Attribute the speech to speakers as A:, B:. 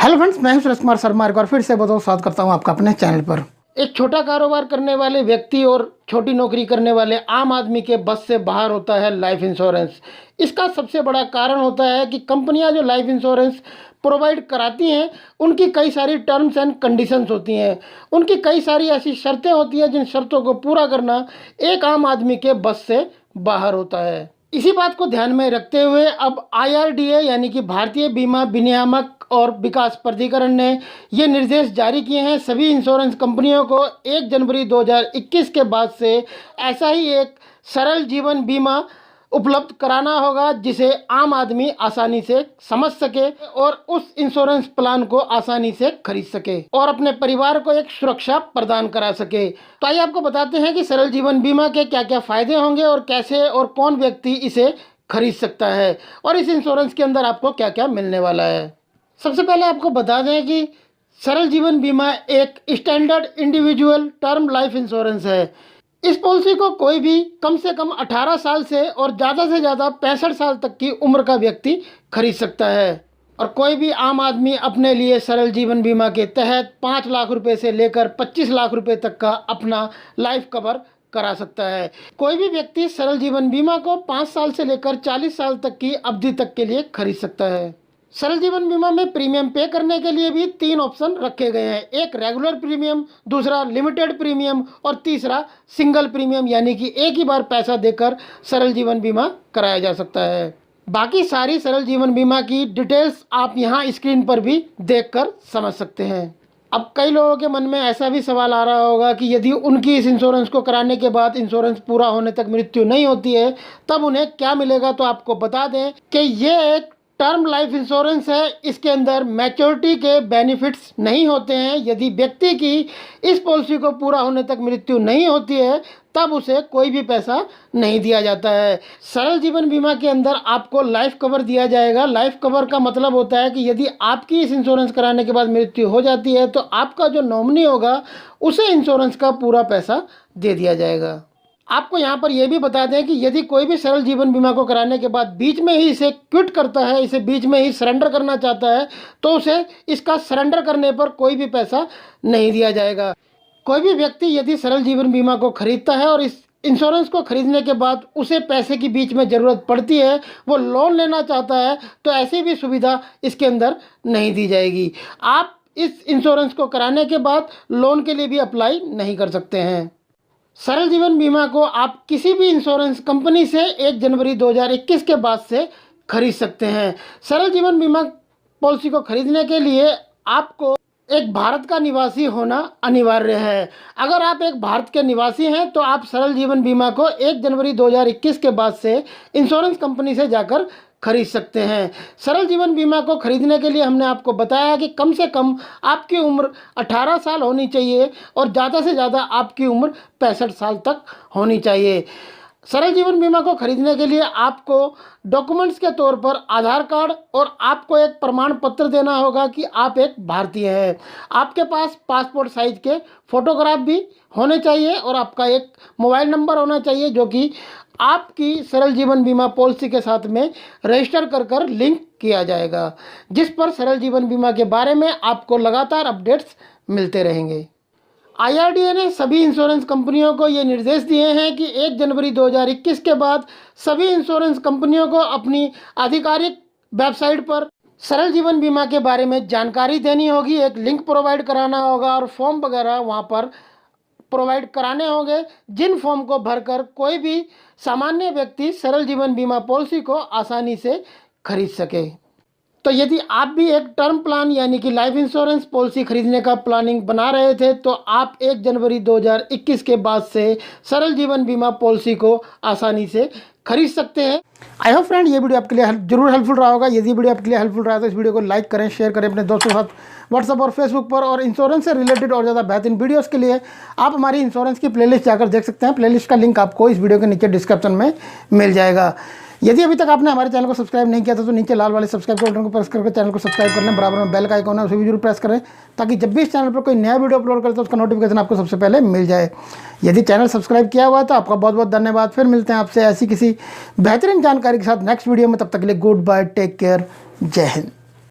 A: Hello friends, मैं हूं सुरेश कुमार शर्मा। एक बार फिर से बहुत स्वागत करता हूं आपका अपने चैनल पर। एक छोटा कारोबार करने वाले व्यक्ति और छोटी नौकरी करने वाले आम आदमी के बस से बाहर होता है लाइफ इंश्योरेंस। इसका सबसे बड़ा कारण होता है कि कंपनियां जो लाइफ इंश्योरेंस प्रोवाइड कराती हैं उनकी कई सारी टर्म्स एंड कंडीशंस होती हैं। उनकी कई सारी ऐसी शर्तें होती हैं जिन शर्तों को पूरा करना एक आम आदमी के बस से बाहर होता है। इसी बात को ध्यान में रखते हुए अब IRDA यानी कि भारतीय बीमा विनियामक और विकास प्राधिकरण ने ये निर्देश जारी किए हैं सभी इंश्योरेंस कंपनियों को 1 जनवरी 2021 के बाद से ऐसा ही एक सरल जीवन बीमा उपलब्ध कराना होगा जिसे आम आदमी आसानी से समझ सके और उस इंश्योरेंस प्लान को आसानी से खरीद सके और अपने परिवार को एक सुरक्षा प्रदान करा सके। तो आइए आपको बताते हैं कि सरल जीवन बीमा के क्या क्या फायदे होंगे और कैसे और कौन व्यक्ति इसे खरीद सकता है और इस इंश्योरेंस के अंदर आपको क्या क्या मिलने वाला है। सबसे पहले आपको बता दें कि सरल जीवन बीमा एक standard individual term life insurance है। इस पॉलिसी को कोई भी कम से कम 18 साल से ज़्यादा 65 साल तक की उम्र का व्यक्ति खरीद सकता है और कोई भी आम आदमी अपने लिए सरल जीवन बीमा के तहत 5 लाख रुपए से लेकर 25 लाख रुपए तक का अपना लाइफ कवर करा सकता है। कोई भी व्यक्ति सरल जीवन बीमा को 5 साल से लेकर 40 साल तक की अवधि तक के लिए खरीद सकता है। सरल जीवन बीमा में प्रीमियम पे करने के लिए भी 3 ऑप्शन रखे गए हैं। एक रेगुलर प्रीमियम, दूसरा लिमिटेड प्रीमियम और तीसरा सिंगल प्रीमियम, यानी कि एक ही बार पैसा देकर सरल जीवन बीमा कराया जा सकता है। बाकी सारी सरल जीवन बीमा की डिटेल्स आप यहाँ स्क्रीन पर भी देखकर समझ सकते हैं। अब कई लोगों के मन में ऐसा भी सवाल आ रहा होगा कि यदि उनकी इस इंश्योरेंस को कराने के बाद इंश्योरेंस पूरा होने तक मृत्यु नहीं होती है तब उन्हें क्या मिलेगा। तो आपको बता दें कि ये एक टर्म लाइफ इंश्योरेंस है। इसके अंदर मैच्योरिटी के बेनिफिट्स नहीं होते हैं। यदि व्यक्ति की इस पॉलिसी को पूरा होने तक मृत्यु नहीं होती है तब उसे कोई भी पैसा नहीं दिया जाता है। सरल जीवन बीमा के अंदर आपको लाइफ कवर दिया जाएगा। लाइफ कवर का मतलब होता है कि यदि आपकी इस इंश्योरेंस कराने के बाद मृत्यु हो जाती है तो आपका जो नॉमिनी होगा उसे इंश्योरेंस का पूरा पैसा दे दिया जाएगा। आपको यहाँ पर यह भी बता दें कि यदि कोई भी सरल जीवन बीमा को कराने के बाद बीच में ही इसे क्विट करता है, इसे बीच में ही सरेंडर करना चाहता है तो उसे इसका सरेंडर करने पर कोई भी पैसा नहीं दिया जाएगा। कोई भी व्यक्ति यदि सरल जीवन बीमा को खरीदता है और इस इंश्योरेंस को खरीदने के बाद उसे पैसे की बीच में ज़रूरत पड़ती है, वो लोन लेना चाहता है, तो ऐसी भी सुविधा इसके अंदर नहीं दी जाएगी। आप इस इंश्योरेंस को कराने के बाद लोन के लिए भी अप्लाई नहीं कर सकते हैं। सरल जीवन बीमा को आप किसी भी इंश्योरेंस कंपनी से 1 जनवरी 2021 के बाद से खरीद सकते हैं। सरल जीवन बीमा पॉलिसी को खरीदने के लिए आपको एक भारत का निवासी होना अनिवार्य है। अगर आप एक भारत के निवासी हैं तो आप सरल जीवन बीमा को 1 जनवरी 2021 के बाद से इंश्योरेंस कंपनी से जाकर खरीद सकते हैं। सरल जीवन बीमा को खरीदने के लिए हमने आपको बताया कि कम से कम आपकी उम्र 18 साल होनी चाहिए और ज़्यादा से ज़्यादा आपकी उम्र 65 साल तक होनी चाहिए। सरल जीवन बीमा को खरीदने के लिए आपको डॉक्यूमेंट्स के तौर पर आधार कार्ड और आपको एक प्रमाण पत्र देना होगा कि आप एक भारतीय हैं। आपके पास पासपोर्ट साइज के फ़ोटोग्राफ भी होने चाहिए और आपका एक मोबाइल नंबर होना चाहिए जो कि आपकी सरल जीवन बीमा पॉलिसी के साथ में रजिस्टर कर लिंक किया जाएगा, जिस पर सरल जीवन बीमा के बारे में आपको लगातार अपडेट्स मिलते रहेंगे। IRDA ने सभी इंश्योरेंस कंपनियों को ये निर्देश दिए हैं कि 1 जनवरी 2021 के बाद सभी इंश्योरेंस कंपनियों को अपनी आधिकारिक वेबसाइट पर सरल जीवन बीमा के बारे में जानकारी देनी होगी, एक लिंक प्रोवाइड कराना होगा और फॉर्म वगैरह वहाँ पर प्रोवाइड कराने होंगे, जिन फॉर्म को भरकर कोई भी सामान्य व्यक्ति सरल जीवन बीमा पॉलिसी को आसानी से खरीद सके। तो यदि आप भी एक टर्म प्लान यानी कि लाइफ इंश्योरेंस पॉलिसी खरीदने का प्लानिंग बना रहे थे तो आप 1 जनवरी 2021 के बाद से सरल जीवन बीमा पॉलिसी को आसानी से खरीद सकते हैं। आई होप फ्रेंड ये वीडियो आपके लिए जरूर हेल्पफुल रहा होगा। यदि वीडियो आपके लिए हेल्पफुल रहा तो इस वीडियो को लाइक करें, शेयर करें अपने दोस्तों के साथ व्हाट्सएप और फेसबुक पर। और इंश्योरेंस से रिलेटेड और ज़्यादा बेहतरीन वीडियोस के लिए आप हमारी इंश्योरेंस की प्लेलिस्ट जाकर देख सकते हैं। प्लेलिस्ट का लिंक आपको इस वीडियो के नीचे डिस्क्रिप्शन में मिल जाएगा। यदि अभी तक आपने हमारे चैनल को सब्सक्राइब नहीं किया था तो नीचे लाल वाले सब्सक्राइब के बटन को प्रेस करके चैनल को सब्सक्राइब कर लें। बराबर में बेल का आइकॉन है उसे भी जरूर प्रेस करें ताकि जब भी इस चैनल पर कोई नया वीडियो अपलोड करें तो उसका नोटिफिकेशन आपको सबसे पहले मिल जाए। यदि चैनल सब्सक्राइब किया हुआ है तो आपका बहुत बहुत धन्यवाद। फिर मिलते हैं आपसे ऐसी किसी बेहतरीन जानकारी के साथ नेक्स्ट वीडियो में। तब तक के लिए गुड बाय, टेक केयर, जय हिंद।